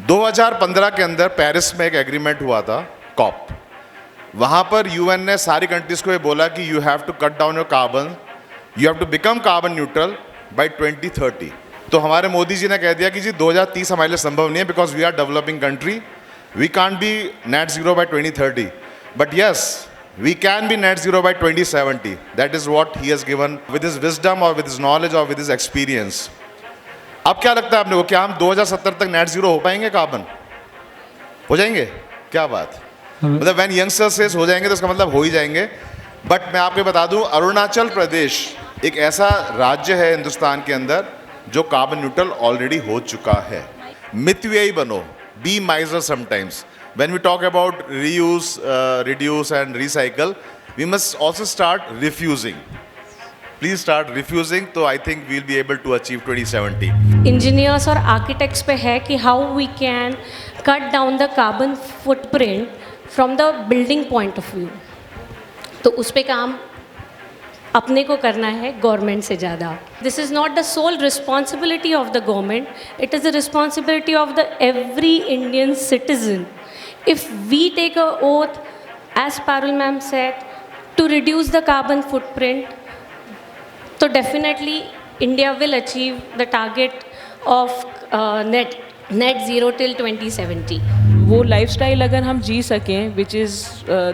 2015 के अंदर पेरिस में एक एग्रीमेंट हुआ था, कॉप। वहाँ पर यूएन ने सारी कंट्रीज़ को ये बोला कि you have to cut down your carbon, you have to become carbon neutral by 2030। तो हमारे मोदी जी ने कह दिया कि जी 2030 हमारे लिए संभव नहीं है, because we are developing country, we can't be net zero by 2030, but yes we can be net zero by 2070. That is what he has given with his wisdom or with his knowledge or with his experience. अब क्या लगता है आपने को, क्या हम 2070 तक net zero हो पाएंगे कार्बन? हो जाएंगे? क्या बात, मतलब व्हेन यंगस्टर्स सेज हो जाएंगे तो इसका मतलब हो ही जाएंगे। बट मैं आपको बता दूं, अरुणाचल प्रदेश एक ऐसा राज्य है हिंदुस्तान के अंदर जो कार्बन न्यूट्रल ऑलरेडी हो चुका है। मितव्ययी बनो, be miser sometimes. When we talk about reuse, reduce and recycle, we must also start refusing. Please start refusing, so I think we'll be able to achieve 2070. Engineers और architects पे है कि how we can cut down the carbon footprint from the building point of view. तो उस पे काम अपने को करना है गवर्नमेंट से ज़्यादा। This is not the sole responsibility of the government, it is the responsibility of the every Indian citizen. If we take an oath, as Parul ma'am said, to reduce the carbon footprint, so definitely India will achieve the target of net zero till 2070. वो lifestyle अगर हम जी सकें, which is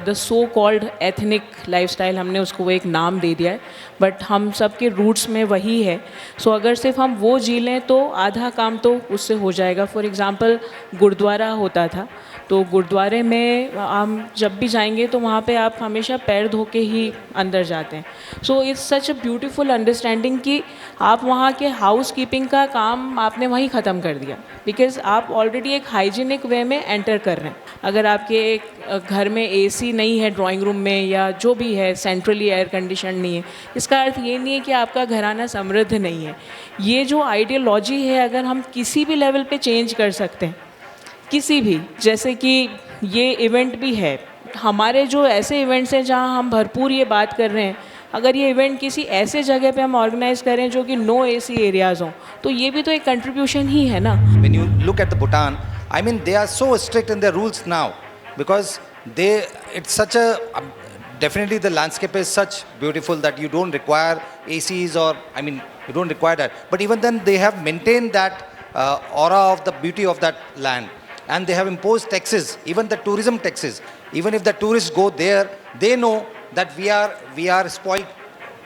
the so called ethnic lifestyle, हमने उसको वो एक नाम दे दिया है, बट हम सब के रूट्स में वही है। सो अगर सिर्फ हम वो जी लें तो आधा काम तो उससे हो जाएगा। फॉर एग्ज़ाम्पल गुरुद्वारा होता था, तो गुरुद्वारे में हम जब भी जाएंगे तो वहाँ पे आप हमेशा पैर धो के ही अंदर जाते हैं। So it's such a beautiful understanding कि आप वहाँ के हाउस कीपिंग का काम आपने वहीं ख़त्म कर दिया, बिकॉज़ आप ऑलरेडी एक हाइजीनिक वे में एंटर कर रहे हैं। अगर आपके एक घर में एसी नहीं है ड्राइंग रूम में, या जो भी है सेंट्रली एयर कंडीशन नहीं है, इसका अर्थ ये नहीं है कि आपका घराना समृद्ध नहीं है। ये जो आइडियोलॉजी है, अगर हम किसी भी लेवल पे चेंज कर सकते हैं, किसी भी, जैसे कि ये इवेंट भी है, हमारे जो ऐसे इवेंट्स हैं जहाँ हम भरपूर ये बात कर रहे हैं, अगर ये इवेंट किसी ऐसे जगह पे हम ऑर्गेनाइज करें जो कि नो एसी एरियाज़ हों, तो ये भी तो एक कंट्रीब्यूशन ही है ना। When you look at the Bhutan, I mean they are so strict in their rules now because it's such a definitely the landscape is such beautiful that you don't require ACs, or I mean you don't require that, but even then they have maintained that aura of the beauty of that land, and they have imposed taxes, even the tourism taxes. Even if the tourists go there, they know that we are spoiled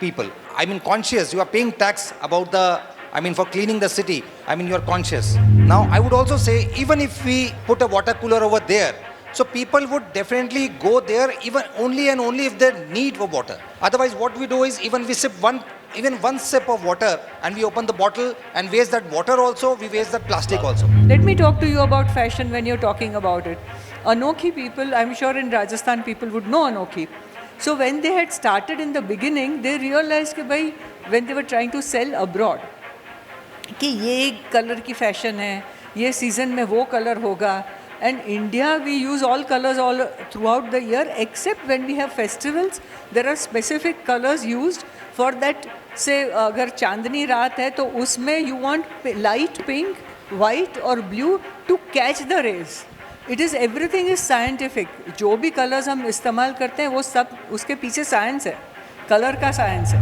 people. I mean conscious, you are paying tax about the, I mean for cleaning the city, I mean you are conscious. Now I would also say, even if we put a water cooler over there, so people would definitely go there even only and only if they need for water. Otherwise what we do is, even we sip one sip of water and we open the bottle and waste that water also, we waste that plastic also. Let me talk to you about fashion when you're talking about it. Anokhi people, I'm sure in Rajasthan people would know Anokhi. So when they had started in the beginning, they realized कि भाई when they were trying to sell abroad कि ये colour की fashion है, ये season में वो colour होगा, and India we use all colors all throughout the year, except when we have festivals there are specific colors used for that. से अगर चांदनी रात है तो उसमें you want light pink, white और blue to catch the rays. It is everything is scientific. जो भी colours हम इस्तेमाल करते हैं वो सब उसके पीछे साइंस है, कलर का साइंस है।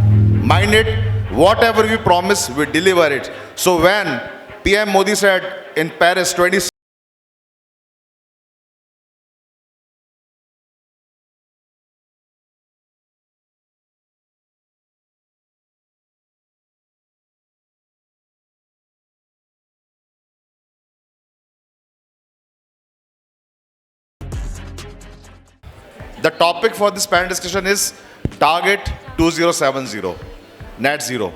Mind it, whatever we promise, we deliver it. So when PM Modi said in Paris 20, the topic for this panel discussion is Target 2070, Net Zero.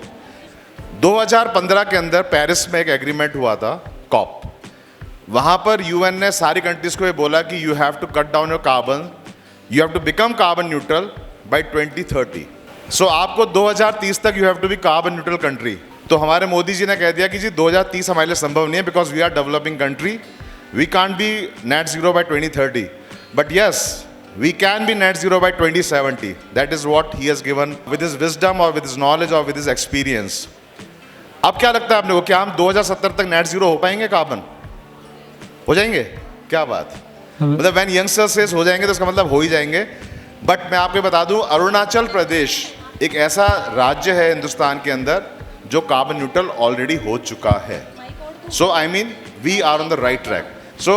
2015 के अंदर पेरिस में एक एग्रीमेंट हुआ था, कॉप। वहाँ पर यूएन ने सारी कंट्रीज़ को ये बोला कि you have to cut down your carbon, you have to become carbon neutral by 2030. So आपको 2030 तक you have to be carbon neutral country. तो हमारे मोदी जी ने कह दिया कि जी 2030 हमारे लिए संभव नहीं है, because we are developing country, we can't be net zero by 2030, but yes we can be net zero by 2070. That is what he has given with his wisdom or with his knowledge or with his experience. अब क्या लगता है आपने को, क्या हम 2070 तक net zero हो पाएंगे कार्बन? हो जाएंगे? क्या बात, मतलब व्हेन यंगस्टर सेज हो जाएंगे तो इसका मतलब हो ही जाएंगे। बट मैं आपको बता दूं, अरुणाचल प्रदेश एक ऐसा राज्य है हिंदुस्तान के अंदर जो कार्बन न्यूट्रल ऑलरेडी हो चुका है। So I mean we are on the right track. So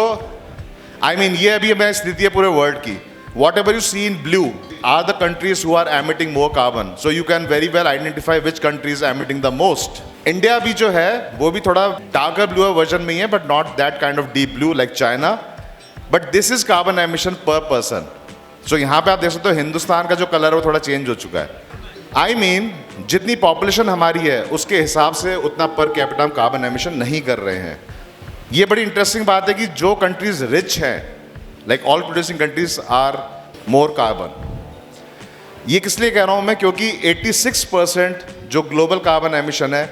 I mean ये अभी मैं स्थिति है पूरे वर्ल्ड की। Whatever you see in blue are the countries who are emitting more carbon, so you can very well identify which countries emitting the most. India भी जो है वो भी थोड़ा डार्कर ब्लू वर्जन में ही है, but not that kind of deep blue like China, but this is carbon emission पर person. सो यहाँ पे आप देख सकते हो हिंदुस्तान का जो कलर है वो थोड़ा चेंज हो चुका है। आई मीन जितनी पॉपुलेशन हमारी है उसके हिसाब से उतना पर कैपिटा हम कार्बन एमिशन नहीं कर रहे हैं। ये बड़ी इंटरेस्टिंग बात है कि जो कंट्रीज रिच हैं, like all producing countries are more carbon. ये किस लिए कह रहा हूँ मैं, क्योंकि 86% जो ग्लोबल कार्बन एमिशन है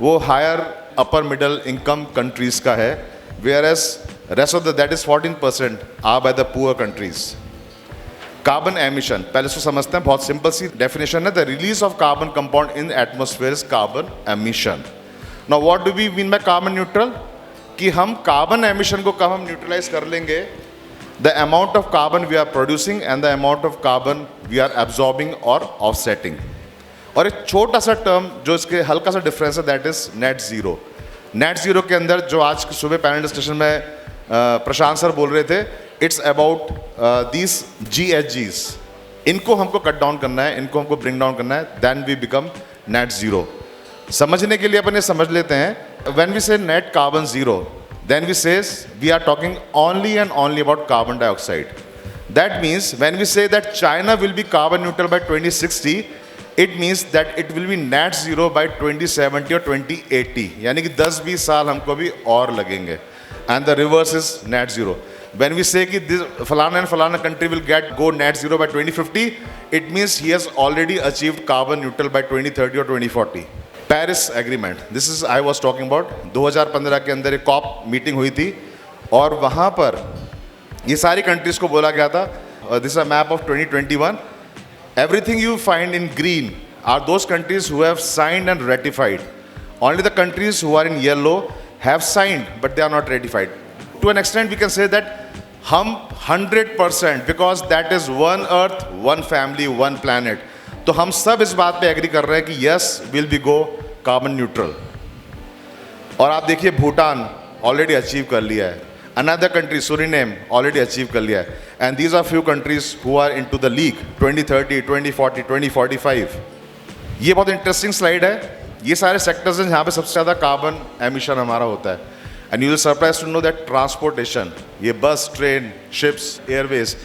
वो higher upper middle income countries का है, where as rest of that is 14% are by the poor countries. Carbon emission पहले इसको समझते हैं, बहुत सिंपल सी डेफिनेशन है, the release of carbon compound in atmosphere is carbon emission. Now what do we mean by carbon neutral, कि हम carbon emission को कब हम न्यूट्रलाइज कर लेंगे, the amount of carbon we are producing and the amount of carbon we are absorbing और offsetting. और एक छोटा सा टर्म जो इसके हल्का सा डिफरेंस है, that is net zero. Net zero के अंदर जो आज सुबह पैनल डिस्कशन में प्रशांत सर बोल रहे थे, इट्स अबाउट दीज GHGs, इनको हमको कट डाउन करना है, इनको हमको ब्रिंग डाउन करना है, then we become net zero. समझने के लिए अपन ये समझ लेते हैं, when we say net carbon zero, then we says we are talking only and only about carbon dioxide. That means when we say that China will be carbon neutral by 2060, it means that it will be net zero by 2070 or 2080. यानी कि 10-20 साल हमको भी और लगेंगे, and the reverse is net zero. When we say कि this फलाना and फलाना country will go net zero by 2050, it means he has already achieved carbon neutral by 2030 or 2040. Paris agreement, this is I was talking about, 2015 के अंदर एक corp meeting हुई थी और वहाँ पर ये सारी कंट्रीज को बोला गया था, this a map of 2021, everything you find in green are those countries who have signed and ratified, only the countries who are in yellow have signed but they are not ratified. To an extent we can say that हम 100%, because that is one earth, one family, one planet, तो हम सब इस बात पे agree कर रहे हैं कि yes will be go carbon neutral. और आप देखिए भूटान ऑलरेडी अचीव कर लिया है, another country Suriname already achieve कर लिया है, and these are few countries who are into the league 2030, 2040, 2045। ये बहुत इंटरेस्टिंग स्लाइड है। ये सारे सेक्टर्स हैं जहाँ पे सबसे ज़्यादा कार्बन एमिशन हमारा होता है, and you will surprise to know that transportation, ये बस, ट्रेन, शिप्स, एयरवेज,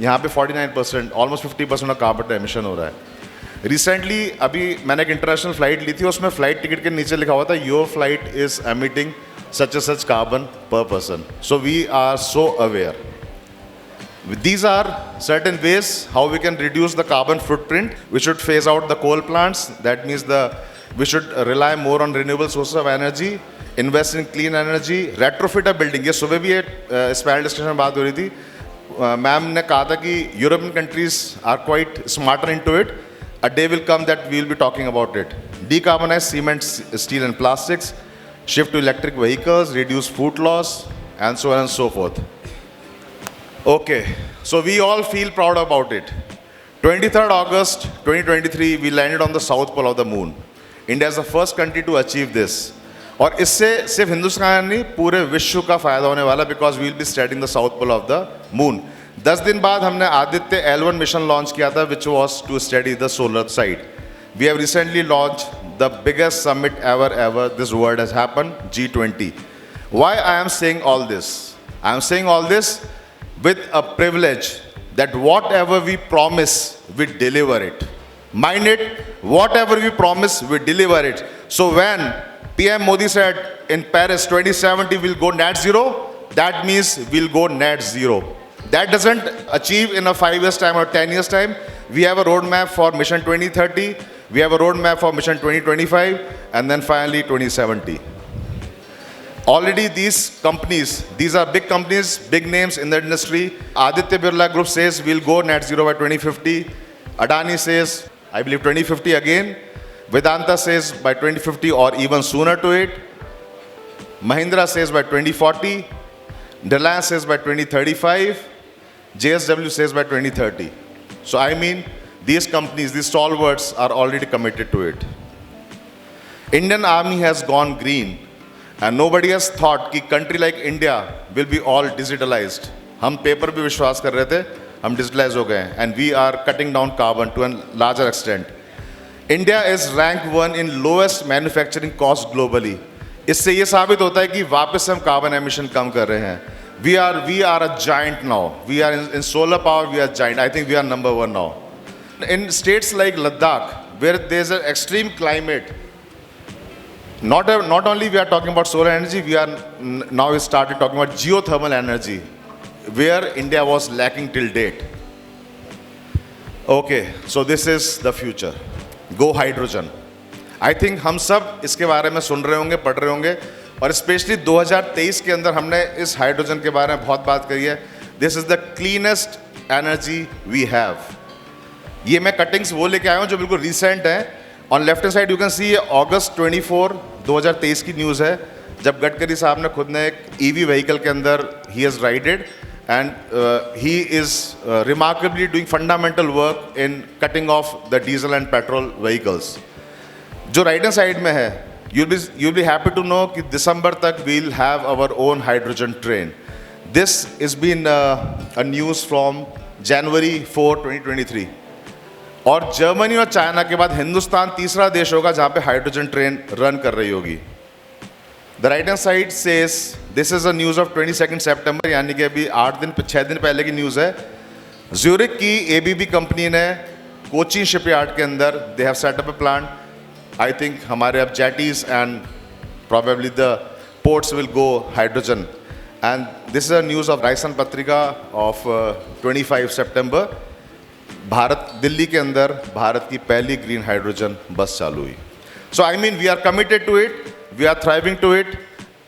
यहाँ पे 49%, ऑलमोस्ट 50% ऑफ कार्बन एमिशन हो रहा है। रिसेंटली अभी मैंने एक इंटरनेशनल फ्लाइट ली थी, उसमें फ्लाइट टिकट के नीचे लिखा हुआ था your flight is emitting such and such carbon per person, so we are so aware. These are certain ways how we can reduce the carbon footprint. We should phase out the coal plants. That means we should rely more on renewable sources of energy, invest in clean energy, retrofit a building. ये सुबह भी इस panel discussion में बात हो रही थी, ma'am ने कहा था कि European countries are quite smarter into it. A day will come that we will be talking about it. Decarbonize cement, steel and plastics, shift to electric vehicles, reduce food loss, and so on and so forth. Okay, so we all feel proud about it. 23rd August 2023, we landed on the south pole of the moon. India is the first country to achieve this. और इससे सिर्फ हिंदुस्तान नहीं, पूरे विश्व का फायदा होने वाला, because we will be studying the south pole of the moon. 10 दिन बाद हमने आदित्य L1 मिशन लॉन्च किया था, which was to study the solar side. We have recently launch the biggest summit ever this world has happen, G20। Why I am saying all this? I am saying all this with a privilege that whatever we promise, we deliver it. Mind it, whatever we promise, we deliver it. So when PM Modi said in Paris 2070 we'll go net zero, that means we'll go net zero. That doesn't achieve in a 5 years time or 10 years time. We have a roadmap for Mission 2030, we have a roadmap for Mission 2025, and then finally 2070. Already these companies, these are big companies, big names in the industry. Aditya Birla Group says we'll go net zero by 2050. Adani says, I believe 2050 again. Vedanta says by 2050 or even sooner to it. Mahindra says by 2040. Reliance says by 2035, JSW says by 2030. So I mean, these companies, these stalwarts are already committed to it. Indian Army has gone green, and nobody has thought कि country like India will be all digitalized. हम paper पे विश्वास कर रहे थे, हम digitalize हो गए, and we are cutting down carbon to a larger extent. India is ranked 1 in lowest manufacturing cost globally. इससे ये साबित होता है कि वापस हम कार्बन एमिशन कम कर रहे हैं. We are a giant now. We are in solar power. We are giant. I think we are number 1 now. In states like Ladakh, where there's an extreme climate, not only we are talking about solar energy, we started talking about geothermal energy, where India was lacking till date. Okay, so this is the future. Go hydrogen. I think हम सब इसके बारे में सुन रहे होंगे, पढ़ रहे होंगे, और स्पेशली 2023 के अंदर हमने इस हाइड्रोजन के बारे में बहुत बात करी है. This is the cleanest energy we have. ये मैं कटिंग्स वो लेके आया हूँ जो बिल्कुल रिसेंट है. On left hand side you can see ये अगस्त 24 2023 की न्यूज़ है, जब गडकरी साहब ने खुद ने एक ईवी व्हीकल के अंदर he has rided, and he is remarkably doing fundamental work in cutting off the diesel and petrol vehicles. जो राइट हैंड साइड में है, you'll be happy to know कि दिसंबर तक we'll have our own hydrogen train. This has been a news from January 4, 2023. और Germany और China के बाद हिंदुस्तान तीसरा देश होगा जहाँ पे हाइड्रोजन ट्रेन रन कर रही होगी. The right hand side says this is a news of 22 सितंबर, यानी कि अभी 6 दिन पहले की न्यूज़ है. ज्यूरिक की ABB कंपनी ने कोची शिपयार्ड के अंदर they have set up a plant. I think हमारे अब jetties and probably the ports will go hydrogen. And this is a news of Raisan Patrika of 25 September. Bharat Delhi के अंदर भारत की पहली ग्रीन हाइड्रोजन बस चालू हुई. So I mean we are committed to it, we are thriving to it,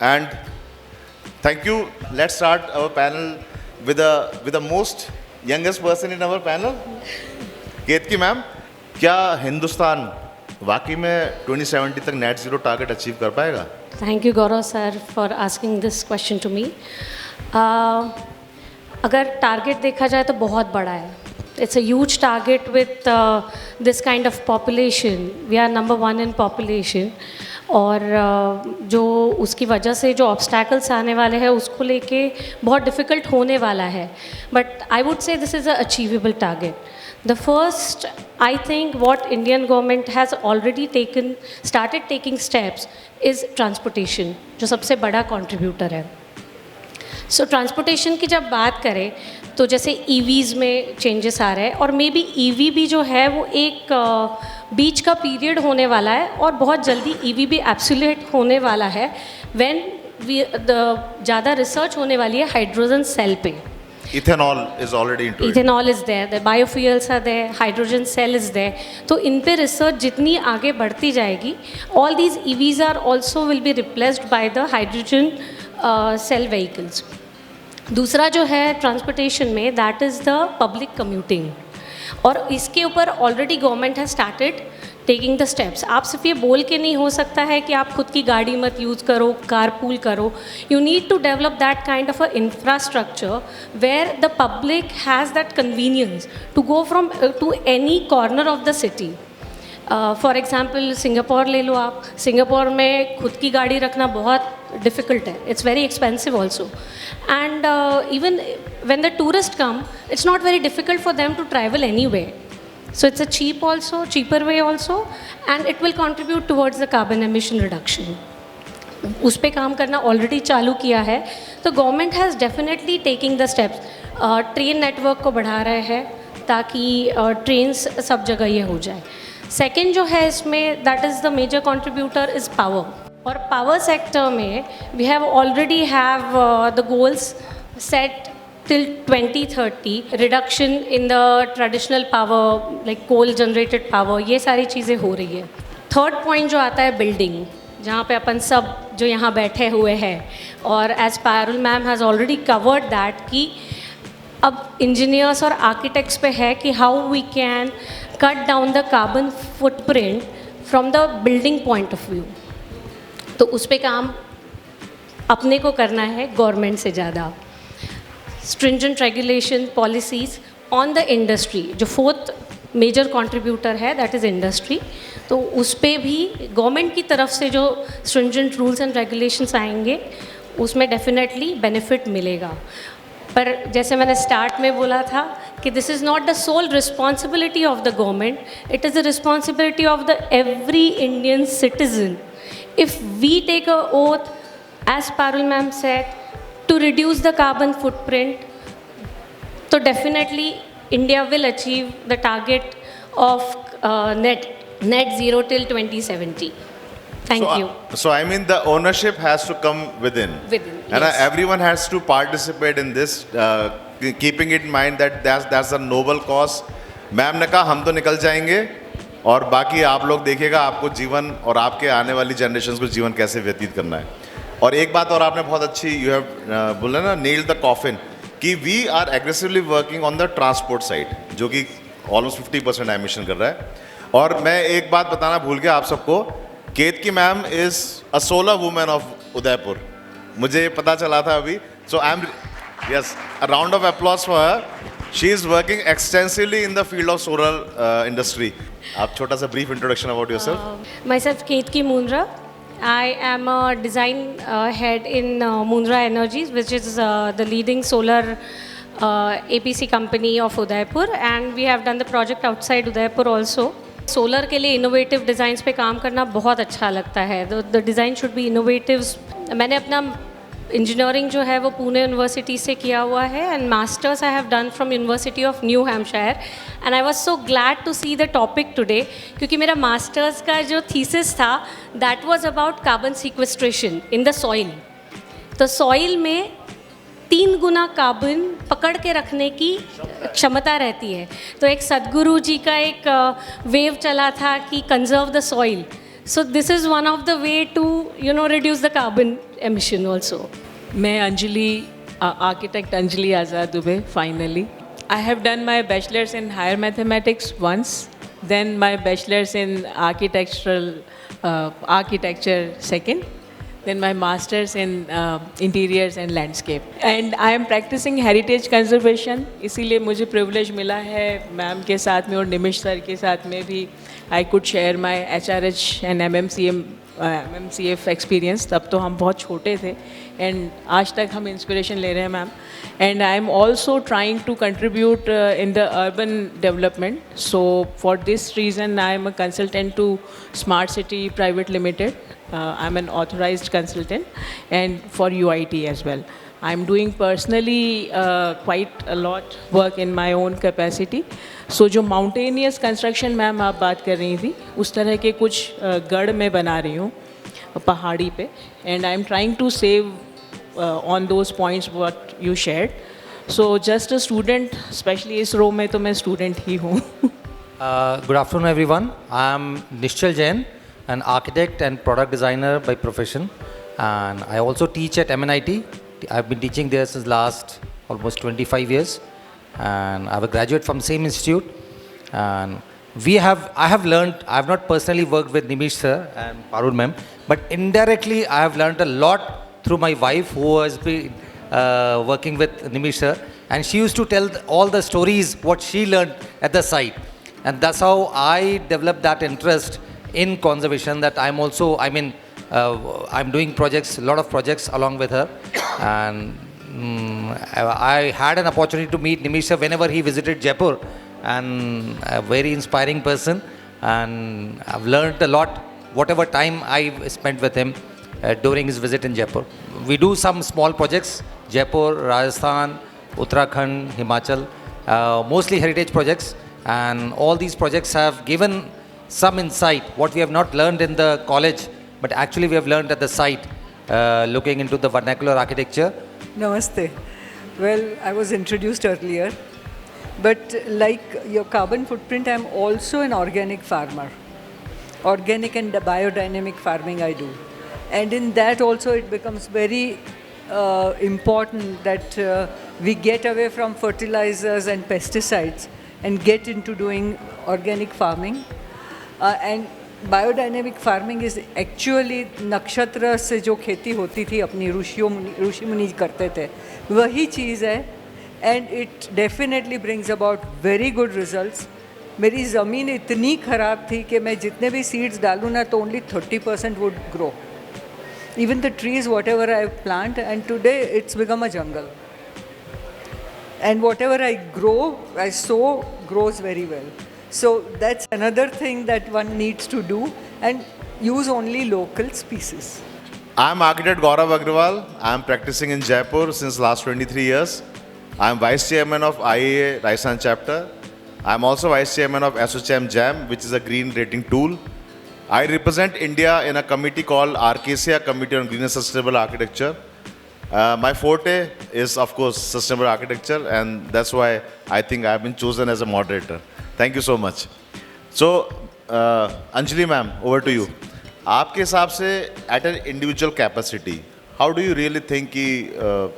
and thank you. Let's start our panel with the most youngest person in our panel, Ketaki ma'am. क्या हिंदुस्तान वाकई में 2070 तक net zero target achieve कर पाएगा? Thank you Gaurav sir for asking this question to me. अगर target देखा जाए तो बहुत बड़ा है. It's a huge target with this kind of population. We are number 1 in population, और जो उसकी वजह से जो ऑब्स्टैकल्स आने वाले हैं उसको लेके बहुत डिफ़िकल्ट होने वाला है. But I would say this is a achievable target. The first, I think what Indian government has already started taking steps is transportation, जो सबसे बड़ा contributor है. So transportation की जब बात करें तो जैसे EVs में changes आ रहे हैं, और मे बी EV भी जो है वो एक बीच का पीरियड होने वाला है, और बहुत जल्दी EV भी एब्सोल्यूट होने वाला है when ज़्यादा रिसर्च होने वाली है हाइड्रोजन सेल पे. Ethanol is already into it. Ethanol is there, the biofuels are there, hydrogen cell is there. तो इन पे रिसर्च जितनी आगे बढ़ती जाएगी, all these EVs are also will be replaced by the hydrogen cell vehicles. दूसरा जो है ट्रांसपोर्टेशन में, that is the public commuting. और इसके ऊपर already government has started taking the steps. आप सिर्फ ये बोल के नहीं हो सकता है कि आप खुद की गाड़ी मत यूज़ करो, कार पूल करो. You need to develop that kind of a infrastructure where the public has that convenience to go from to any corner of the city. For example Singapore ले लो आप. सिंगापुर में खुद की गाड़ी रखना बहुत डिफ़िकल्ट है. It's very expensive also, and even when the tourists come, it's not very difficult for them to travel anywhere. So it's a cheaper way also, and it will contribute towards the carbon emission reduction. उस पे काम करना already चालू किया है. तो government has definitely taking the steps. Train network को बढ़ा रहे हैं ताकि ट्रेन्स सब जगह ये हो जाए. सेकेंड जो है इसमें, that is the major contributor is power. और पावर सेक्टर में we have already have the goals set till 2030, reduction in the traditional power like coal generated power. ये सारी चीज़ें हो रही है. थर्ड पॉइंट जो आता है बिल्डिंग, जहाँ पे अपन सब जो यहाँ बैठे हुए हैं, और as Parul ma'am has already covered that कि अब इंजीनियर्स और आर्किटेक्ट्स पे है कि how we can cut down the carbon footprint from the building point of view. तो उस पर काम अपने को करना है गवर्नमेंट से ज़्यादा. Stringent regulation policies on the industry, जो फोर्थ मेजर कंट्रीब्यूटर है दैट इज़ इंडस्ट्री, तो उस पर भी गवर्नमेंट की तरफ से जो स्ट्रिंजेंट रूल्स एंड रेगुलेशंस आएंगे उसमें डेफिनेटली बेनिफिट मिलेगा. पर जैसे मैंने स्टार्ट में बोला था कि this is not the sole responsibility of the government, it is the responsibility of the every Indian citizen. If we take a oath, as Parul ma'am said, to reduce the carbon footprint, so definitely India will achieve the target of net zero till 2070. Thank you. So I mean the ownership has to come within. Within, And yes. everyone has to participate in this, keeping in mind that that's a noble cause. Ma'am ने कहा हम तो निकल जाएंगे और बाकी आप लोग देखिएगा आपको जीवन और आपके आने वाली जनरेशन को जीवन कैसे व्यतीत करना है. और एक बात और आपने बहुत अच्छी यू हैव बोला ना, नेल्ड द कॉफिन, कि we are aggressively working on the transport side, जो कि ऑलमोस्ट 50% एमिशन कर रहा है. और मैं एक बात बताना भूल गया आप सबको, Ketki ma'am is a solar women of Udaipur, मुझे पता चला था अभी. So I am yes, a round of applause for her. She is working extensively in the field of solar industry. आप छोटा सा brief introduction about yourself. Myself Ketki Mundra. I am a design head in Mundra Energies, which is the leading solar APC company of Udaipur, and we have done the project outside Udaipur also. Solar के लिए innovative designs पे काम करना बहुत अच्छा लगता है. The design should be innovative. मैंने अपना इंजीनियरिंग जो है वो पुणे यूनिवर्सिटी से किया हुआ है, and masters I have done from University of New Hampshire. And I was so glad to see the topic today, क्योंकि मेरा मास्टर्स का जो थीसिस था that was about carbon sequestration in the soil. तो सॉइल में 3 गुना carbon पकड़ के रखने की क्षमता रहती है. तो एक सदगुरु जी का एक वेव चला था कि conserve the soil. So this is one of the way to, you know, reduce the carbon emission also. मैं Anjali, architect Anjali Azad Dubey, finally. I have done my bachelor's in higher mathematics once, then my bachelor's in architecture second, then my master's in interiors and landscape. And I am practicing heritage conservation. इसीलिए मुझे privilege मिला है ma'am के साथ में और निमिष sir के साथ में भी I could share my HRH and MMCF experience. तब तो हम बहुत छोटे थे and आज तक हम inspiration ले रहे हैं ma'am. And I am also trying to contribute in the urban development. So for this reason I am a consultant to Smart City Private Limited. I'm an authorized consultant, and for UIT as well. I'm doing personally quite a lot work in my own capacity. So जो mountainous construction ma'am आप बात कर रही थी, उस तरह के कुछ गढ़ में बना रही हूँ पहाड़ी पे, and I'm trying to save on those points what you shared. So just a student, especially इस रो में तो मैं student ही हूँ. Good afternoon, everyone. I am Nishchal Jain, an architect and product designer by profession, and I also teach at MNIT. I've been teaching there since last almost 25 years, and I'm a graduate from the same institute. And I have learned. I have not personally worked with Nimish sir and Parul ma'am, but indirectly I have learned a lot through my wife, who has been working with Nimish sir, and she used to tell all the stories what she learned at the site, and that's how I developed that interest in conservation. That I'm also, I'm doing projects, a lot of projects along with her, and I had an opportunity to meet Nimish sir whenever he visited Jaipur, and a very inspiring person, and I've learned a lot whatever time I spent with him during his visit in Jaipur. We do some small projects, Jaipur, Rajasthan, Uttarakhand, Himachal, mostly heritage projects, and all these projects have given some insight what we have not learned in the college, but actually we have learned at the site, looking into the vernacular architecture. Namaste. Well, I was introduced earlier, but like your carbon footprint, I'm also an organic farmer. Organic and biodynamic farming I do. And in that also it becomes very important that we get away from fertilizers and pesticides and get into doing organic farming. And biodynamic farming is actually नक्षत्र से जो खेती होती थी अपनी ऋषि मुनि करते थे, वही चीज़ है. And it definitely brings about very good results. मेरी ज़मीन इतनी ख़राब थी कि मैं जितने भी सीड्स डालूँ ना तो only 30% would grow. Even the trees, whatever I plant, and today it's become a jungle. And whatever I grow, I sow, grows very well. So that's another thing that one needs to do, and use only local species. I'm architect Gaurav Agrawal. I'm practicing in Jaipur since last 23 years. I'm vice chairman of IAA Rajasthan chapter. I'm also vice chairman of ASSOCHAM JAM, which is a green rating tool. I represent India in a committee called RKCA, Committee on Green and Sustainable Architecture. My forte is, of course, sustainable architecture, and that's why I think I've been chosen as a moderator. Thank you so much. So, Anjali ma'am, over to you. आपके हिसाब से at an individual capacity, how do you really think कि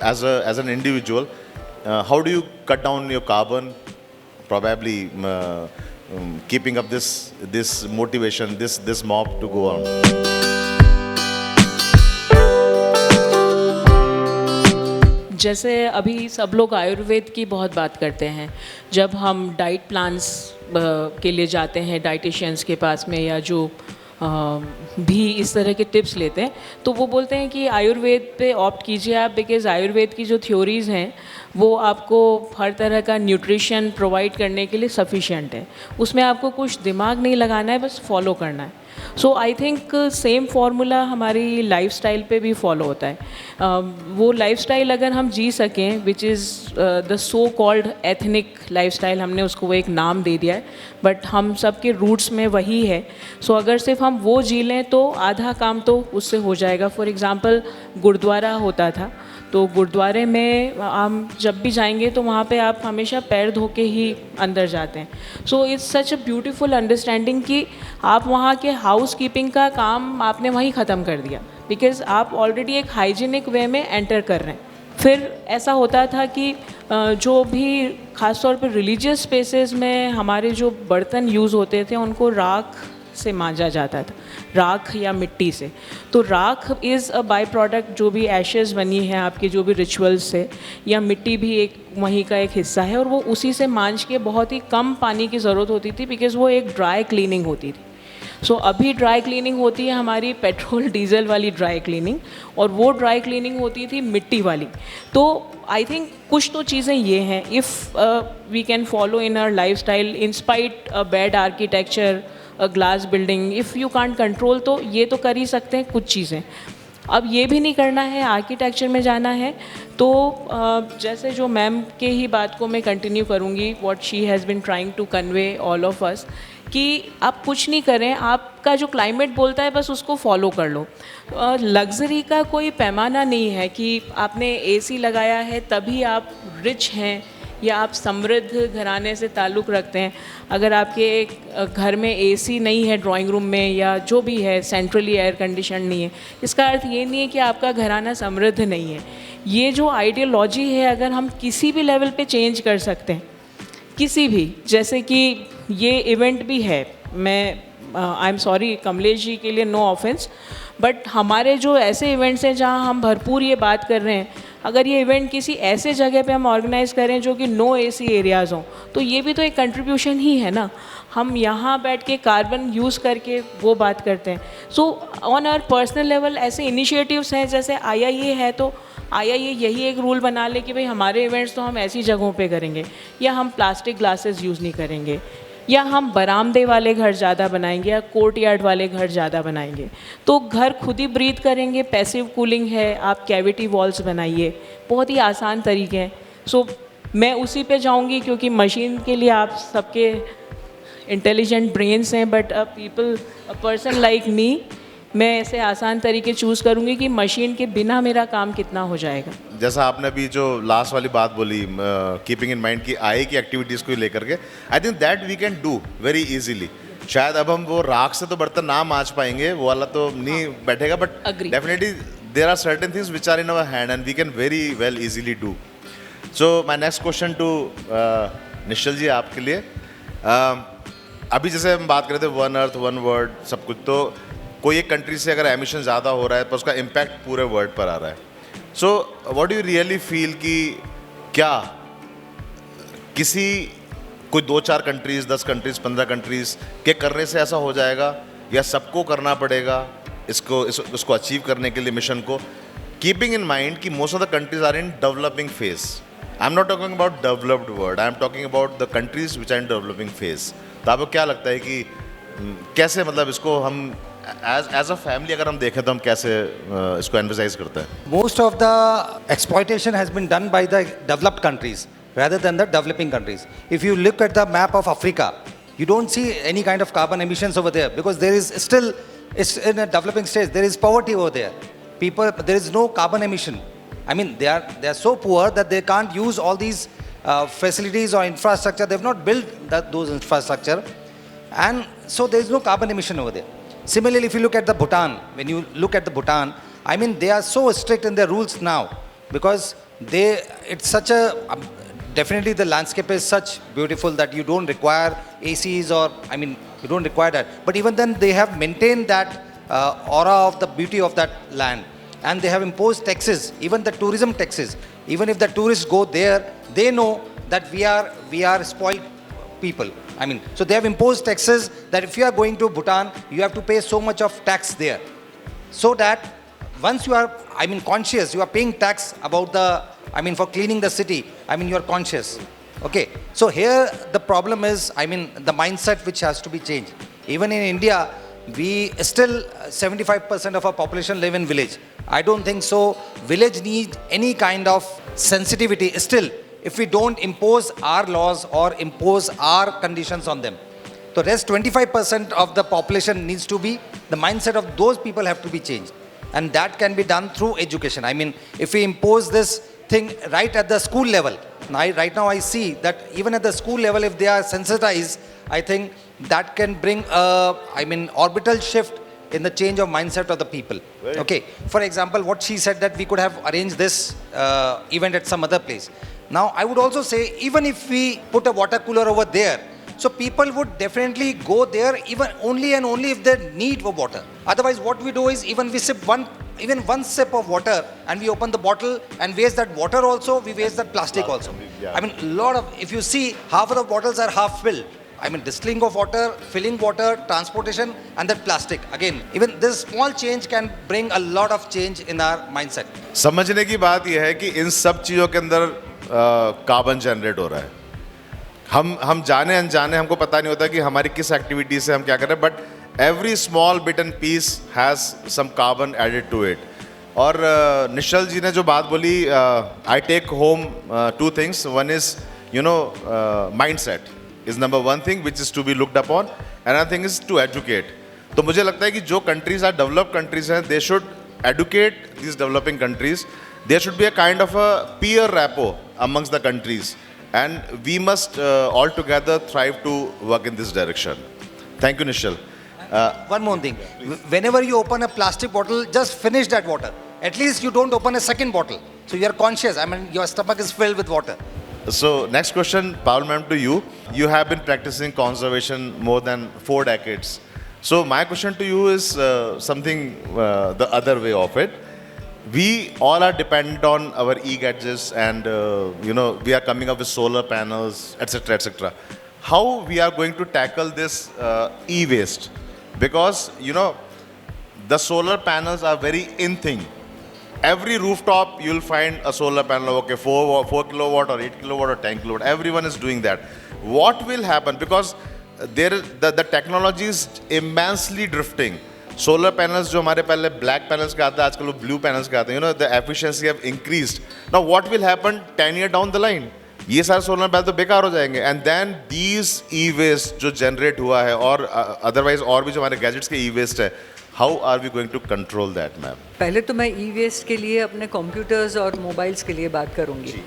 as an individual, how do you cut down your carbon, probably keeping up this motivation, this mob to go on? जैसे अभी सब लोग आयुर्वेद की बहुत बात करते हैं. जब हम डाइट प्लान्स के लिए जाते हैं डाइटिशियंस के पास में, या जो भी इस तरह के टिप्स लेते हैं, तो वो बोलते हैं कि आयुर्वेद पे ऑप्ट कीजिए आप, बिकॉज़ आयुर्वेद की जो थ्योरीज़ हैं वो आपको हर तरह का न्यूट्रिशन प्रोवाइड करने के लिए सफिशिएंट है. उसमें आपको कुछ दिमाग नहीं लगाना है, बस फॉलो करना है. So I think same formula हमारी लाइफस्टाइल पे भी फॉलो होता है. वो लाइफस्टाइल अगर हम जी सकें, which is the so called ethnic lifestyle, हमने उसको वो एक नाम दे दिया है, बट हम सब के रूट्स में वही है. सो अगर सिर्फ हम वो जी लें तो आधा काम तो उससे हो जाएगा. फॉर एग्ज़ाम्पल गुरुद्वारा होता था, तो गुरुद्वारे में हम जब भी जाएंगे तो वहाँ पे आप हमेशा पैर धो के ही अंदर जाते हैं. So it's such a beautiful understanding कि आप वहाँ के हाउस कीपिंग का काम आपने वहीं ख़त्म कर दिया, बिकॉज़ आप ऑलरेडी एक हाइजीनिक वे में एंटर कर रहे हैं. फिर ऐसा होता था कि जो भी ख़ास तौर पर रिलीजियस स्पेसेस में हमारे जो बर्तन यूज़ होते थे उनको राख से मांजा जाता था, राख या मिट्टी से. तो राख इज़ अ बाई प्रोडक्ट, जो भी एशेस बनी है आपके जो भी रिचुअल्स से, या मिट्टी भी एक वहीं का एक हिस्सा है, और वो उसी से मांज के बहुत ही कम पानी की ज़रूरत होती थी, बिकॉज़ वो एक ड्राई क्लीनिंग होती थी. सो अभी ड्राई क्लीनिंग होती है हमारी पेट्रोल डीजल वाली ड्राई क्लीनिंग, और वो ड्राई क्लीनिंग होती थी मिट्टी वाली. तो आई थिंक कुछ तो चीज़ें ये हैं, if we can follow in our life style in spite a bad architecture, a glass building, if you can't control, तो ये तो कर ही सकते हैं कुछ चीज़ें. अब ये भी नहीं करना है, आर्किटेक्चर में जाना है, तो जैसे जो मैम के ही बात को मैं कंटिन्यू करूँगी, what she has been trying to convey all of us, कि आप कुछ नहीं करें, आपका जो क्लाइमेट बोलता है बस उसको फॉलो कर लो. लग्जरी का कोई पैमाना नहीं है कि आपने एसी लगाया है तभी आप रिच हैं या आप समृद्ध घराने से ताल्लुक़ रखते हैं. अगर आपके घर में एसी नहीं है ड्राइंग रूम में, या जो भी है सेंट्रली एयर कंडीशन नहीं है, इसका अर्थ ये नहीं है कि आपका घराना समृद्ध नहीं है. ये जो आइडियोलॉजी है, अगर हम किसी भी लेवल पे चेंज कर सकते हैं, किसी भी, जैसे कि ये इवेंट भी है, मैं I am sorry Kamlesh ji के लिए, नो ऑफेंस, बट हमारे जो ऐसे इवेंट्स हैं जहाँ हम भरपूर ये बात कर रहे हैं, अगर ये इवेंट किसी ऐसे जगह पे हम ऑर्गेनाइज़ करें जो कि नो एसी एरियाज़ हों, तो ये भी तो एक कंट्रीब्यूशन ही है ना. हम यहाँ बैठ के कार्बन यूज़ करके वो बात करते हैं. So on our personal level ऐसे इनिशिएटिव्स हैं, जैसे IIA है, तो IIA यही एक रूल बना ले कि भाई हमारे इवेंट्स तो हम ऐसी जगहों पे करेंगे, या हम प्लास्टिक ग्लासेस यूज़ नहीं करेंगे, या हम बरामदे वाले घर ज़्यादा बनाएंगे, या कोर्ट यार्ड वाले घर ज़्यादा बनाएंगे. तो घर खुद ही ब्रीथ करेंगे, पैसिव कूलिंग है, आप कैविटी वॉल्स बनाइए, बहुत ही आसान तरीके हैं. सो मैं उसी पे जाऊंगी, क्योंकि मशीन के लिए आप सबके इंटेलिजेंट ब्रेन्स हैं, but a person like me, मैं ऐसे आसान तरीके चूज़ करूँगी कि मशीन के बिना मेरा काम कितना हो जाएगा. जैसा आपने अभी जो लास्ट वाली बात बोली, कीपिंग इन माइंड की आई की एक्टिविटीज़ को लेकर के, I think that we can do very easily. शायद अब हम वो राख से तो बर्तन ना मांज पाएंगे, वो वाला तो नहीं बैठेगा, but definitely there are certain things which are in our hand and we can very well easily do. So my next question to Nishchal ji आपके लिए, अभी जैसे हम बात कर रहे थे वन अर्थ वन वर्ल्ड सब कुछ, तो कोई एक कंट्री से अगर एमिशन ज़्यादा हो रहा है तो उसका इम्पैक्ट पूरे वर्ल्ड पर आ रहा है. So what do you really feel कि क्या किसी कोई 2-4 कंट्रीज़ 10 कंट्रीज़ 15 कंट्रीज़ के करने से ऐसा हो जाएगा, या सबको करना पड़ेगा इसको अचीव करने के लिए मिशन को, कीपिंग इन माइंड कि most of the countries are in developing phase. I am not talking about developed world, I am talking about the countries which are in developing phase. तो आपको क्या लगता है कि कैसे, मतलब इसको हम एज अ फैमिली अगर हम देखें तो हम कैसे इसको एम्फसाइज करते हैं? Most of the exploitation has been done by the developed countries rather than the developing countries. If you look at the map of Africa, you don't see any kind of carbon emissions over there because there is still, it's in a developing stage, there is poverty over there. People, there is no carbon emission. I mean, they are so poor that they can't use all these facilities or infrastructure. They've not built those infrastructure, and so there is no carbon emission over there. Similarly, if you look at the Bhutan, when you look at the Bhutan, I mean, they are so strict in their rules now because it's such a, definitely the landscape is such beautiful that you don't require ACs or, I mean, you don't require that. But even then, they have maintained that aura of the beauty of that land. And they have imposed taxes, even the tourism taxes. Even if the tourists go there, they know that we are spoiled people. I mean, so they have imposed taxes that if you are going to Bhutan, you have to pay so much of tax there. So that once you are, I mean, conscious, you are paying tax about the, I mean, for cleaning the city, I mean, you are conscious. Okay. So here the problem is, I mean, the mindset which has to be changed. Even in India, we still 75% of our population live in village. I don't think so. Village need any kind of sensitivity still if we don't impose our laws or impose our conditions on them. The rest 25% of the population needs to be, the mindset of those people have to be changed. And that can be done through education. I mean, if we impose this thing right at the school level, right now I see that even at the school level, if they are sensitized, I think that can bring a, I mean, orbital shift in the change of mindset of the people. Right. Okay. For example, what she said that we could have arranged this event at some other place. Now, I would also say, even if we put a water cooler over there, so people would definitely go there even only and only if they need for water. Otherwise, what we do is even we sip one sip of water and we open the bottle and waste that water also, we waste that plastic also. Yeah. I mean, if you see, half of the bottles are half filled. I mean, distilling of water, filling water, transportation, and that plastic. Again, even this small change can bring a lot of change in our mindset. समझने की बात यह है कि इन सब चीज़ों के अंदर कार्बन जनरेट हो रहा है. हम जाने अनजाने हमको पता नहीं होता कि हमारी किस एक्टिविटी से हम क्या कर रहे हैं, but every small bit and piece has some carbon added to it. और निश्चल जी ने जो बात बोली, I take home 2 things. One is mind set is number one thing which is to be looked upon. Another thing is to educate. तो मुझे लगता है कि जो countries are developed countries हैं, they should educate these developing countries. There should be a kind of a peer rapport amongst the countries, and we must all together thrive to work in this direction. Thank you, Nishal. One more thing. Whenever you open a plastic bottle, just finish that water. At least you don't open a second bottle. So you are conscious. I mean, your stomach is filled with water. So next question, Paul ma'am, to you. You have been practicing conservation more than 4 decades. So my question to you is something the other way of it. We all are dependent on our e-gadgets, and we are coming up with solar panels, etc., etc. How we are going to tackle this e-waste? Because the solar panels are very in thing. Every rooftop you'll find a solar panel, okay, 4 kilowatt or 8 kilowatt or 10 kilowatt. Everyone is doing that. What will happen? Because the technology is immensely drifting. Solar panels जो हमारे पहले black panels के आते हैं, आजकल वो blue panels के आते हैं. The efficiency have increased. Now what will happen 10 years down the line? ये सारे सोलर पैनल तो बेकार हो जाएंगे. And then these e-waste जो generate हुआ है, और otherwise और भी जो हमारे gadgets के e-waste है, how are we going to control that, ma'am? पहले तो मैं e-waste के लिए अपने computers और mobiles के लिए बात करूँगी.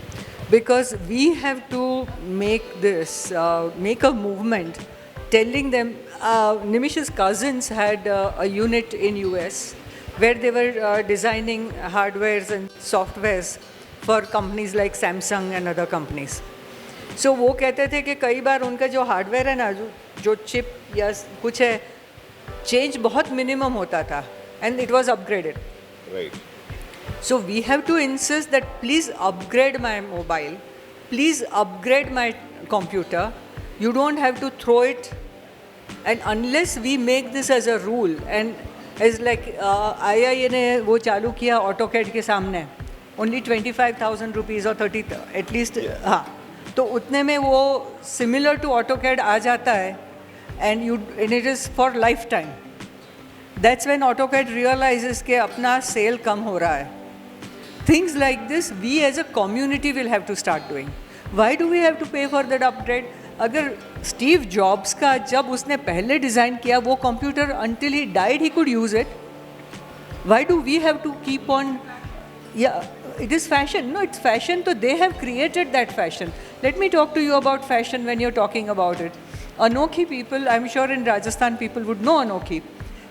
Because we have to make a movement telling them, Nimish's cousins had a unit in US where they were designing hardwares and softwares for companies like Samsung and other companies. सो वो कहते थे कि कई बार उनका जो हार्डवेयर है ना, जो चिप या कुछ है, चेंज बहुत मिनिमम होता था and it was upgraded. Right. So we have to insist that please upgrade my mobile, please upgrade my computer. You don't have to throw it, and unless we make this as a rule, and as like IIA ने वो चालू किया AutoCAD के सामने, only 25,000 rupees or 30 at least, हाँ, तो उतने में वो similar to AutoCAD आ जाता है, and it is for lifetime. That's when AutoCAD realizes कि अपना सेल कम हो रहा है. Things like this, we as a community will have to start doing. Why do we have to pay for that upgrade? अगर Steve jobs का जब उसने पहले डिज़ाइन किया वो computer until he died he could use it. Why do we have to keep on? Yeah, it is fashion. No, it's fashion. So they have created that fashion. Let me talk to you about fashion when you're talking about it. Anokhi people, I'm sure in Rajasthan people would know Anokhi.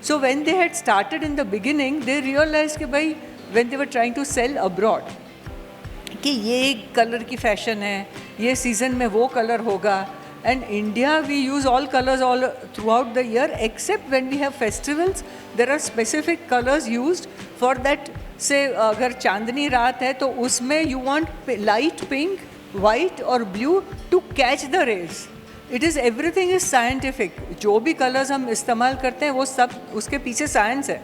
So when they had started in the beginning, they realized कि भाई when they were trying to sell abroad, कि ये colour की fashion है, ये season में वो colour होगा. And India, we use all colors all throughout the year, except when we have festivals, there are specific colors used for that. Say अगर चांदनी रात है तो उसमें you want light pink, white और blue to catch the rays. It is everything is scientific. जो भी colours हम इस्तेमाल करते हैं वो सब उसके पीछे साइंस है,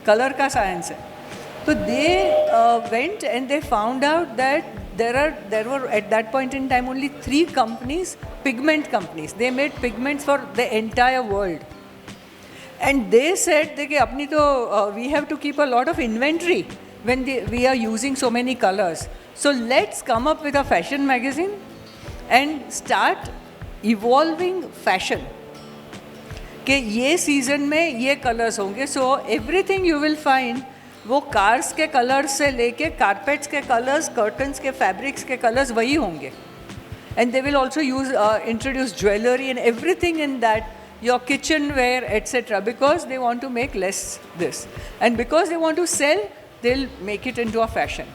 कलर का साइंस है. तो they went and they found out that there were at that point in time only 3 companies, pigment companies. They made pigments for the entire world. And they said that apni to, we have to keep a lot of inventory when we are using so many colors. So let's come up with a fashion magazine and start evolving fashion. कि ये season में ये colours होंगे. So everything you will find वो cars के colours से लेके carpets के कलर्स, कर्टन्स के फैब्रिक्स के कलर्स वही होंगे. And they will also use introduce jewellery and everything in that, your kitchenware, etc. Because they want to make less this, and because they want to sell, they'll make it into a fashion.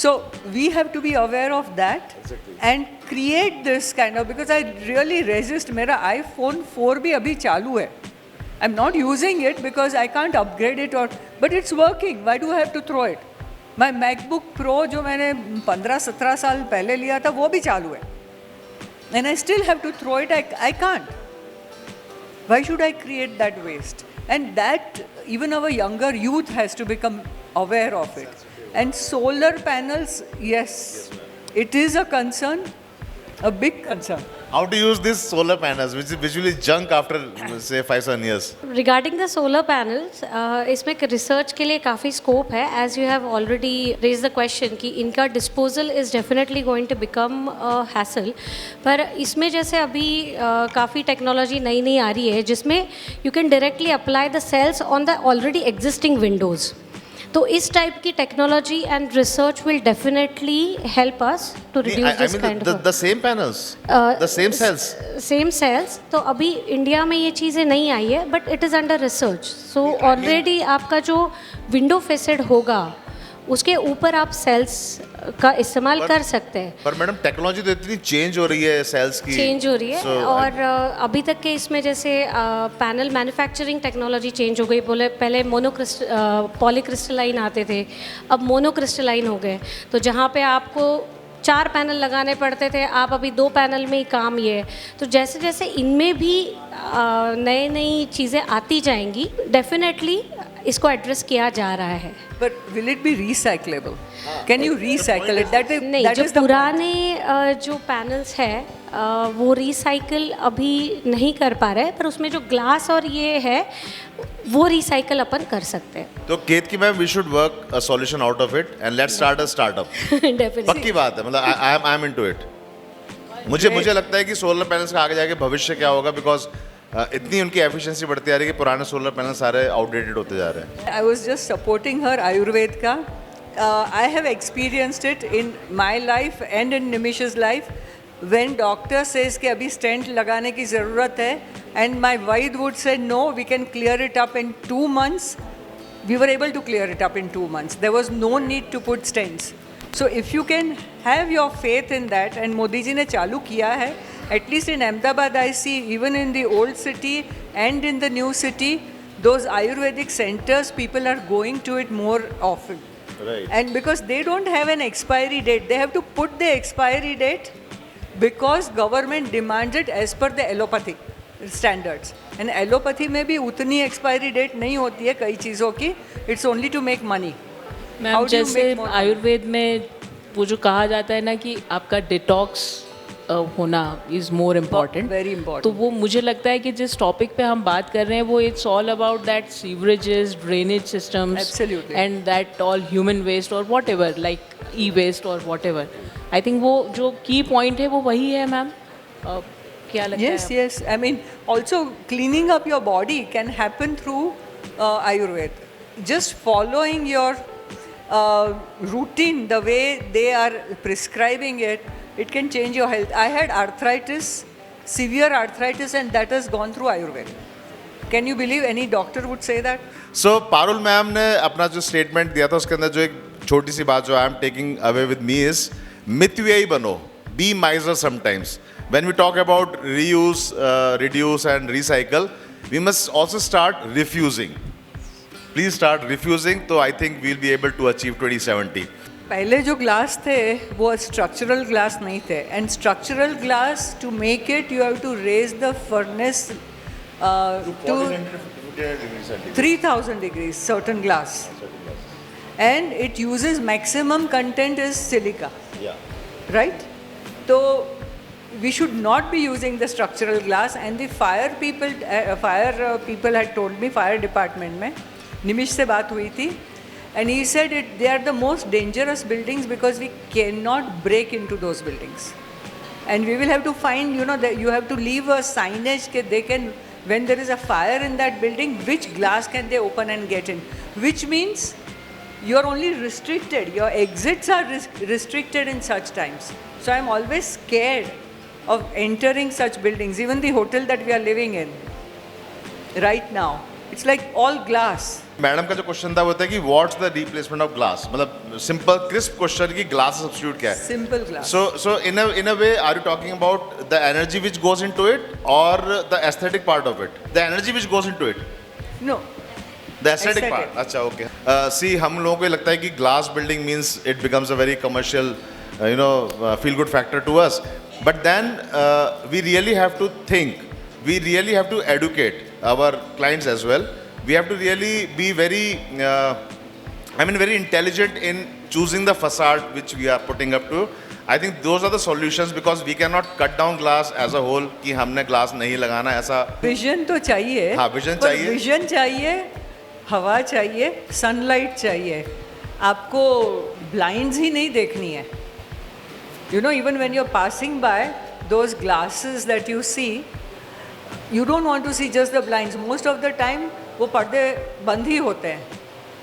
So we have to be aware of that. Exactly. And create this kind of, because I really resist. मेरा iPhone 4 भी अभी चालू है. I'm not using it because I can't upgrade it, but it's working. Why do I have to throw it? My MacBook Pro जो मैंने 15-17 साल पहले लिया था वो भी चालू है. And I still have to throw it. I can't. Why should I create that waste? And that even our younger youth has to become aware of it. And solar panels, yes, it is a concern, a big concern. How to use these solar panels, which is visually junk after say 5-7 years? Regarding the solar panels, इसमें research के लिए काफ़ी scope है. As you have already raise the question कि इनका disposal is definitely going to become hassle. पर इसमें जैसे अभी काफ़ी टेक्नोलॉजी नई नई आ रही है जिसमें you can directly apply the cells on the already existing windows. तो इस टाइप की technology and research will definitely help us to reduce this kind of the same panels, the same cells. Same cells. तो अभी India में ये चीज़ें नहीं आई है, but it is under research. So already आपका जो विंडो फेसेड होगा उसके ऊपर आप सेल्स का इस्तेमाल कर सकते हैं. पर मैडम टेक्नोलॉजी तो इतनी चेंज हो रही है, सेल्स की चेंज हो रही है. और अभी तक के इसमें जैसे पैनल मैन्युफैक्चरिंग टेक्नोलॉजी चेंज हो गई. पहले पॉलीक्रिस्टलाइन आते थे, अब मोनोक्रिस्टलाइन हो गए. तो जहाँ पे आपको 4 पैनल लगाने पड़ते थे, आप अभी 2 पैनल में ही काम ये है. तो जैसे जैसे इनमें भी नई नई चीज़ें आती जाएंगी, डेफिनेटली इसको एड्रेस किया जा रहा है. But will it be recyclable? Can you recycle it? नहीं, जो पुराने जो पैनल्स है वो रिसाइकल अभी नहीं कर पा रहे हैं, पर उसमें जो ग्लास और ये है वो रिसाइकल अपन कर सकते हैं. तो Ketaki ma'am, we should work a solution out of it and let's start a startup. Definitely पक्की बात है. मतलब आई एम इनटू इट. मुझे लगता है कि सोलर पैनल्स का आगे जाके भविष्य क्या होगा, बिकॉज इतनी उनकी एफिशिएंसी बढ़ती जा रही है कि पुराने सोलर पैनल सारे आउटडेटेड होते जा रहे हैं. I was just supporting her Ayurved ka. I have experienced it in my life and in Nimish's life. When doctor says कि अभी stent लगाने की ज़रूरत है, and my Vaid would say no, we can clear it up in 2 months. We were able to clear it up in 2 months. There was no need to put stents. So if you can have your faith in that, and Modi ji ne चालू किया है, at least in Ahmedabad I see, even in the old city and in the new city, those Ayurvedic centers, people are going to it more often. Right. And because they don't have an expiry date, they have to put the expiry date because government demands it as per the allopathy standards. And allopathy में भी उतनी expiry date नहीं होती है कई चीज़ों की. It's only to make money. How ma'am do you जैसे make more money? आयुर्वेद में वो जो कहा जाता है ना कि आपका डिटॉक्स होना is more important, Very important. तो वो मुझे लगता है कि जिस टॉपिक पे हम बात कर रहे हैं वो it's all about that sewerages, drainage systems Absolutely. And that all human waste और whatever, like e waste और वॉट एवर. आई थिंक वो जो की पॉइंट है वो वही है मैम. क्या लगता Yes, है? yes. I mean, also cleaning up your body can happen through Ayurveda. Just following your routine, the way they are prescribing it, it can change your health. I had arthritis, severe arthritis, and that has gone through Ayurveda. Can you believe any doctor would say that? So Parul ma'am ने अपना जो statement दिया था उसके अंदर जो एक छोटी सी बात जो I am taking away with me is मितव्ययी बनो, be miser sometimes. When we talk about reuse, reduce and recycle, we must also start refusing. Please start refusing, तो I think we'll be able to achieve 2070. पहले जो glass थे वो structural glass नहीं थे, and structural glass to make it you have to raise the furnace to 3000 degrees, certain glass. And it uses maximum content is silica. Right? So we should not be using the structural glass, and the fire people had told me, fire department में निमिष से बात हुई थी, and he said they are the most dangerous buildings because we cannot break into those buildings. And we will have to find, that you have to leave a signage that they can, when there is a fire in that building, which glass can they open and get in? Which means you're only restricted, your exits are restricted in such times. So I'm always scared of entering such buildings, even the hotel that we are living in right now. It's like all glass. Madam का जो question था वो था कि what's the replacement of glass, मतलब simple crisp question कि glass substitute क्या है. Simple glass. So in a way, are you talking about the energy which goes into it or the aesthetic part of it? The energy which goes into it. No. The aesthetic Aesthetic. part. अच्छा, okay. See, हम लोगों को ये लगता है कि glass building means it becomes a very commercial, feel good factor to us. But then we really have to think. We really have to educate our clients as well. We have to really be very, very intelligent in choosing the facade which we are putting up to. I think those are the solutions, because we cannot cut down glass as a whole कि हमने glass नहीं लगाना ऐसा. Vision तो चाहिए. हाँ, vision पर चाहिए. विजन चाहिए, हवा चाहिए, सनलाइट चाहिए. आपको ब्लाइंड्स ही नहीं देखनी है. Even when you're passing by those glasses that you see, you don't want to see just the blinds. Most of the time वो पर्दे बंद ही होते हैं.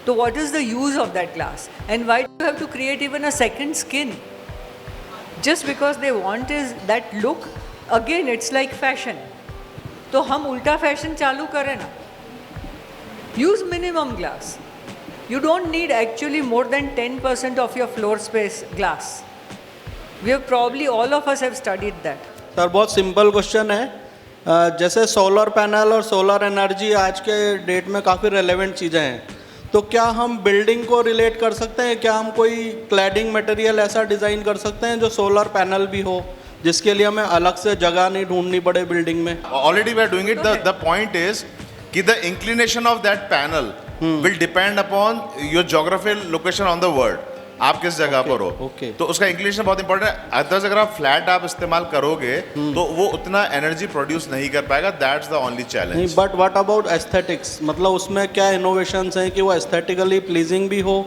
तो what is the use of that glass? And why do you have to create even a second skin? Just because they want is that look. Again, it's like fashion. तो हम उल्टा fashion चालू करें ना. Use minimum glass. You don't need actually more than 10% of your floor space glass. We have probably, all of us have studied that. Sir बहुत simple question है. जैसे solar panel और सोलर एनर्जी आज के date में काफ़ी relevant चीज़ें हैं, तो क्या हम बिल्डिंग को रिलेट कर सकते हैं? क्या हम कोई क्लैडिंग मटेरियल ऐसा डिज़ाइन कर सकते हैं जो सोलर पैनल भी हो, जिसके लिए हमें अलग से जगह नहीं ढूंढनी पड़े बिल्डिंग में? Already we are doing it. The point is कि the inclination of that panel will depend upon your geographical location on the world. आप किस जगह पर हो. तो उसका इंक्लिनेशन बहुत इंपॉर्टेंट है. अदरवाइज अगर आप फ्लैट आप इस्तेमाल करोगे तो वो उतना एनर्जी प्रोड्यूस नहीं कर पाएगा. That's the only challenge. But what about aesthetics, मतलब उसमें क्या इनोवेशंस हैं कि वो एस्थेटिकली प्लीजिंग भी हो,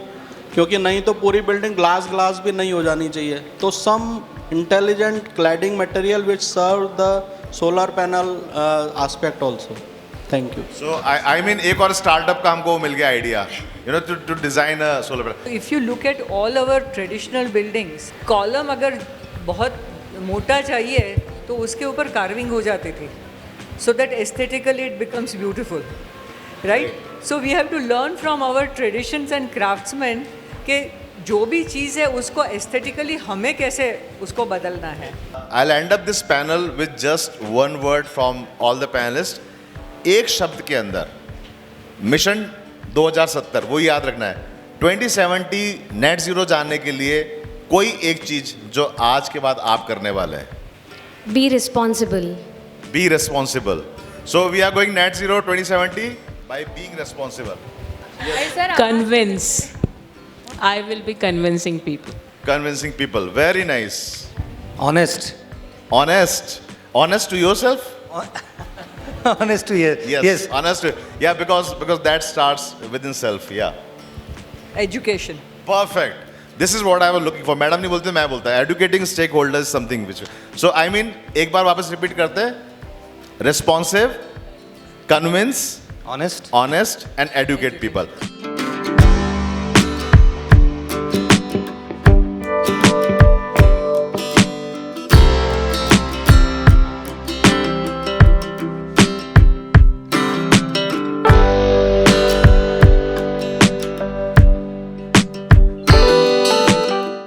क्योंकि नहीं तो पूरी बिल्डिंग ग्लास भी नहीं हो जानी चाहिए. तो some intelligent cladding material which serve the solar panel aspect also. Thank you. So I mean एक और स्टार्टअप का हमको मिल गया idea, to design a solar panel. If you look at all our traditional buildings, column अगर बहुत मोटा चाहिए तो उसके ऊपर कार्विंग हो जाती थी, so that aesthetically it becomes beautiful, right? So we have to learn from our traditions and craftsmen कि जो भी चीज़ है उसको एस्थेटिकली हमें कैसे उसको बदलना है. I'll end up this panel with just one word from all the panelists. एक शब्द के अंदर मिशन 2070 वो याद रखना है. 2070 नेट जीरो जानने के लिए कोई एक चीज जो आज के बाद आप करने वाले हैं. Be responsible. Be responsible. So we are going net zero 2070 by being responsible. Convince. I will be convincing people. Convincing people. Very nice. Honest. Honest. Honest to yourself? Honest to you. Yes. Honest to, yeah, because that starts within self. Yeah. Education. Perfect. This is what I was looking for. Madam नहीं बोलते मैं बोलता है. Educating stakeholders is something which. So I mean एक बार वापस repeat करते हैं. Responsive, convince, Honest. honest and educate people.